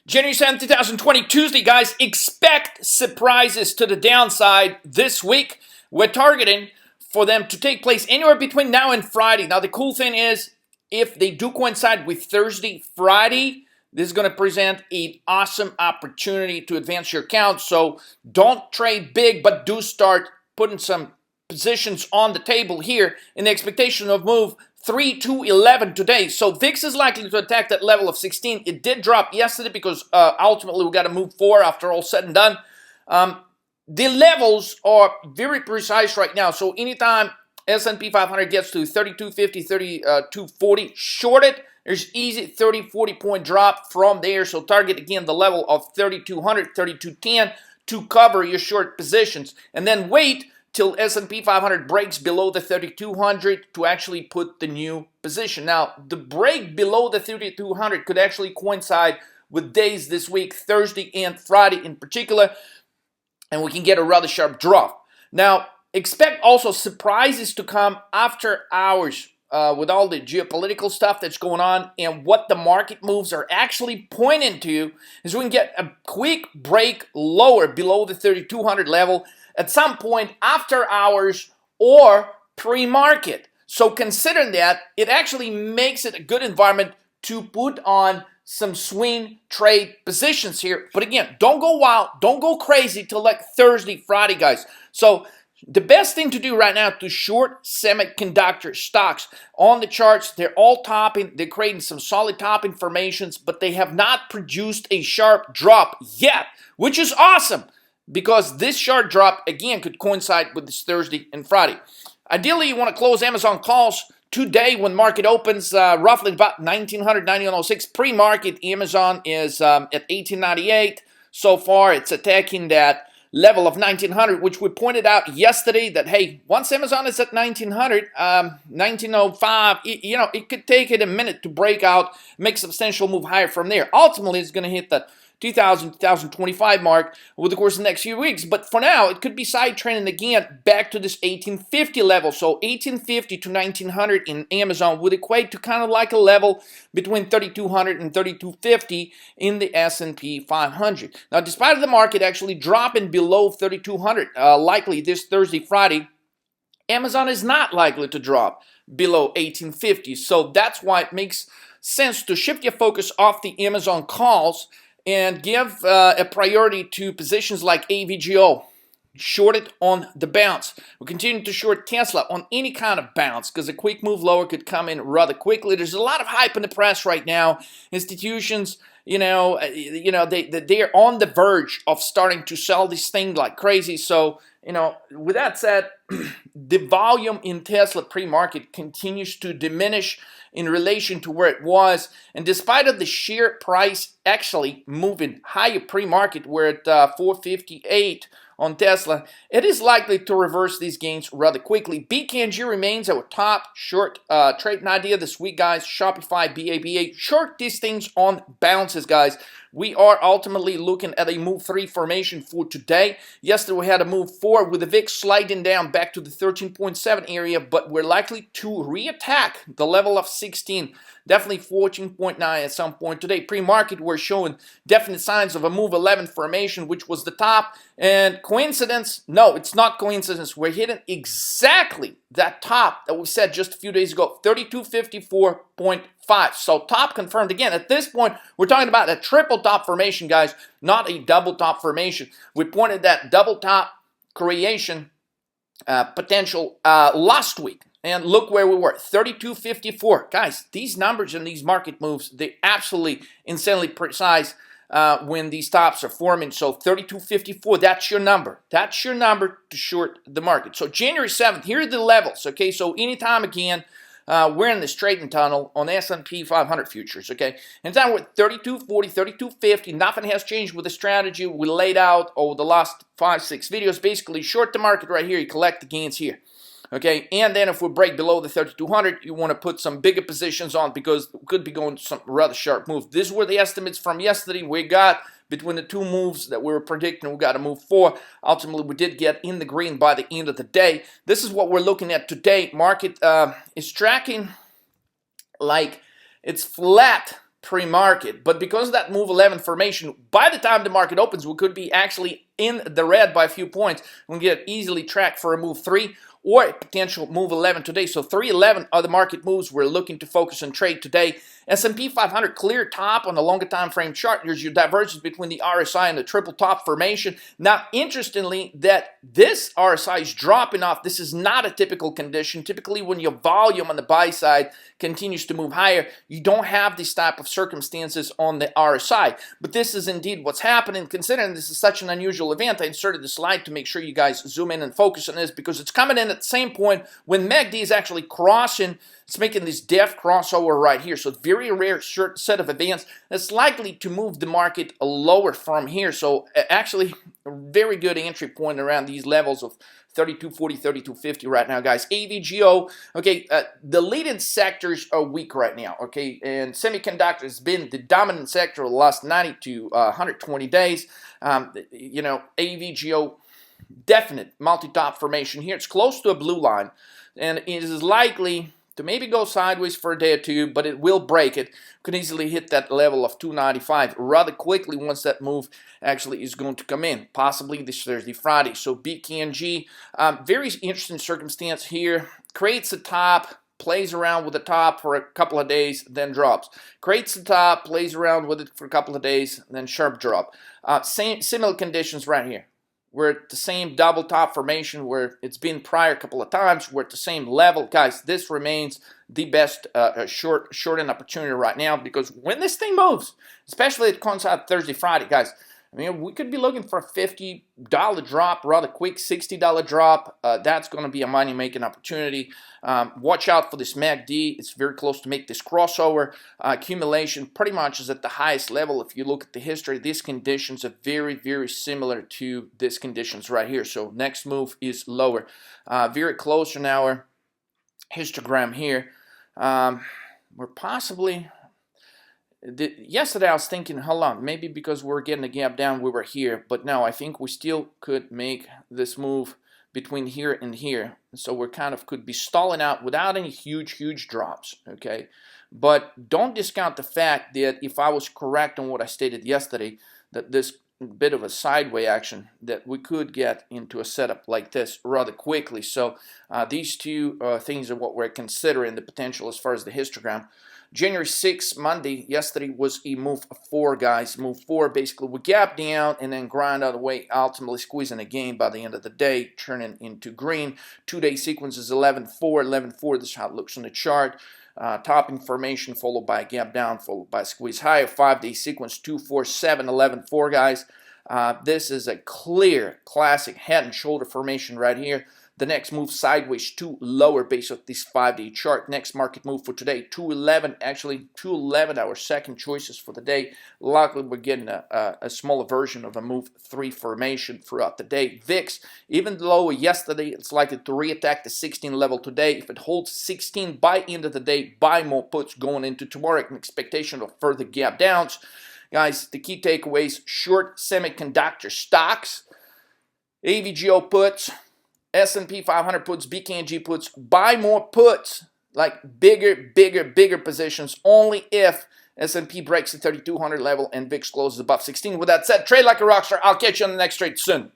January 7th, 2020, Tuesday, guys. Expect surprises to the downside this week. We're targeting for them to take place anywhere between now and Friday. Now, the cool thing is, if they do coincide with Thursday, Friday, this is going to present an awesome opportunity to advance your account. So don't trade big, but do start putting some positions on the table here in the expectation of move 3 to 11 today. So VIX is likely to attack that level of 16. It did drop yesterday because ultimately we got to move 4 after all said and done. The levels are very precise right now. So anytime S&P 500 gets to 3250, 3240, short it. There's easy 30, 40 point drop from there. So target again the level of 3200, 3210 to cover your short positions. And then wait till S&P 500 breaks below the 3200 to actually put the new position. Now, the break below the 3200 could actually coincide with days this week, Thursday and Friday in particular, and we can get a rather sharp drop. Now, expect also surprises to come after hours with all the geopolitical stuff that's going on, and what the market moves are actually pointing to is we can get a quick break lower below the 3200 level at some point after hours or pre-market. So considering that, it actually makes it a good environment to put on some swing trade positions here. But again, don't go wild, don't go crazy till like Thursday, Friday, guys. So the best thing to do right now to short semiconductor stocks on the charts, they're all topping, they're creating some solid topping formations, but they have not produced a sharp drop yet, which is awesome because this sharp drop again could coincide with this Thursday and Friday. Ideally, you want to close Amazon calls today when market opens roughly about 1900, 1906. Pre-market, Amazon is at 1898. So far, it's attacking that level of 1900, which we pointed out yesterday that, hey, once Amazon is at 1900, 1905, it could take it a minute to break out, make substantial move higher from there. Ultimately, it's going to hit the 2025 mark over the course of the next few weeks. But for now, it could be side trending again back to this 1850 level. So 1850 to 1900 in Amazon would equate to kind of like a level between 3200 and 3250 in the S&P 500. Now, despite the market actually dropping below 3200, likely this Thursday, Friday, Amazon is not likely to drop below 1850. So that's why it makes sense to shift your focus off the Amazon calls and give a priority to positions like AVGO. Short it on the bounce. We continue to short Tesla on any kind of bounce because a quick move lower could come in rather quickly. There's a lot of hype in the press right now. Institutions, they're on the verge of starting to sell this thing like crazy. So, with that said, the volume in Tesla pre-market continues to diminish in relation to where it was, and despite of the share price actually moving higher pre-market, we're at 458 on Tesla, it is likely to reverse these gains rather quickly. BKNG remains our top short trading idea this week, guys. Shopify, BABA, short these things on bounces, guys. We are ultimately looking at a move 3 formation for today. Yesterday we had a move 4 with the VIX sliding down back to the 13.7 area, but we're likely to reattack the level of 16, definitely 14.9 at some point today. Pre-market we're showing definite signs of a move 11 formation, which was the top. And coincidence? No, it's not coincidence. We're hitting exactly that top that we said just a few days ago, 3254.5. So top confirmed again. At this point, we're talking about a triple top formation, guys, not a double top formation. We pointed that double top creation potential last week. And look where we were, 3254. Guys, these numbers and these market moves, they're absolutely insanely precise when these tops are forming. So 3254, that's your number. That's your number to short the market. So January 7th, here are the levels, okay? So anytime again, we're in this trading tunnel on S&P 500 futures, okay? And now we're at 3240, 3250. Nothing has changed with the strategy we laid out over the last 5-6 videos. Basically, short the market right here. You collect the gains here. Okay, and then if we break below the 3200, you want to put some bigger positions on because we could be going to some rather sharp moves. These were the estimates from yesterday. We got between the two moves that we were predicting, we got a move 4. Ultimately, we did get in the green by the end of the day. This is what we're looking at today. Market is tracking like it's flat pre-market. But because of that move 11 formation, by the time the market opens, we could be actually in the red by a few points. We can get easily tracked for a move 3 or a potential move 11 today. So 311 are the market moves we're looking to focus and trade today. S&P 500 clear top on the longer time frame chart. Here's your divergence between the RSI and the triple top formation. Now, interestingly, that this RSI is dropping off. This is not a typical condition. Typically, when your volume on the buy side continues to move higher, you don't have this type of circumstances on the RSI. But this is indeed what's happening. Considering this is such an unusual event, I inserted the slide to make sure you guys zoom in and focus on this, because it's coming in at the same point when MACD is actually crossing. It's making this def crossover right here. So very rare short set of events that's likely to move the market lower from here. So actually a very good entry point around these levels of 3240, 3250 right now, guys. AVGO, okay, the leading sectors are weak right now, okay, and semiconductor has been the dominant sector of the last 90 to 120 days. You know, AVGO, definite multi-top formation here. It's close to a blue line, and it is likely to maybe go sideways for a day or two, but it will break it. Could easily hit that level of 295 rather quickly once that move actually is going to come in, possibly this Thursday, Friday. So BKNG, very interesting circumstance here. Creates a top, plays around with the top for a couple of days, then drops. Creates the top, plays around with it for a couple of days, then sharp drop. Similar conditions right here. We're at the same double top formation where it's been prior couple of times. We're at the same level. Guys, this remains the best short-end opportunity right now, because when this thing moves, especially it coincides Thursday, Friday, guys, I mean, we could be looking for a $50 drop, rather quick $60 drop. That's going to be a money-making opportunity. Watch out for this MACD. It's very close to make this crossover. Accumulation pretty much is at the highest level. If you look at the history, these conditions are very, very similar to these conditions right here. So next move is lower. Very close on our histogram here. We're possibly... Yesterday I was thinking, hold on, maybe because we're getting a gap down, we were here. But no, I think we still could make this move between here and here. So we're kind of could be stalling out without any huge drops, okay? But don't discount the fact that if I was correct on what I stated yesterday, that this bit of a sideways action, that we could get into a setup like this rather quickly. So these two things are what we're considering the potential as far as the histogram. January 6th, Monday, yesterday was a move 4, guys. Move 4, basically, we gap down and then grind out of the way, ultimately squeezing a gain by the end of the day, turning into green. 2-day sequence is 11-4, 11-4. This is how it looks on the chart. Topping formation followed by a gap down, followed by a squeeze higher. 5-day sequence, 2-4-7, 11-4, guys. This is a clear, classic head and shoulder formation right here. The next move sideways to lower based on this 5-day chart. Next market move for today, 211. Actually, 211, our second choices for the day. Likely we're getting a smaller version of a move 3 formation throughout the day. VIX, even lower yesterday, it's likely to reattack the 16 level today. If it holds 16 by end of the day, buy more puts going into tomorrow. An expectation of further gap downs. Guys, the key takeaways: short semiconductor stocks, AVGO puts, S&P 500 puts, BKNG puts. Buy more puts, like bigger positions, only if S&P breaks the 3200 level and VIX closes above 16. With that said, trade like a rockstar. I'll catch you on the next trade soon.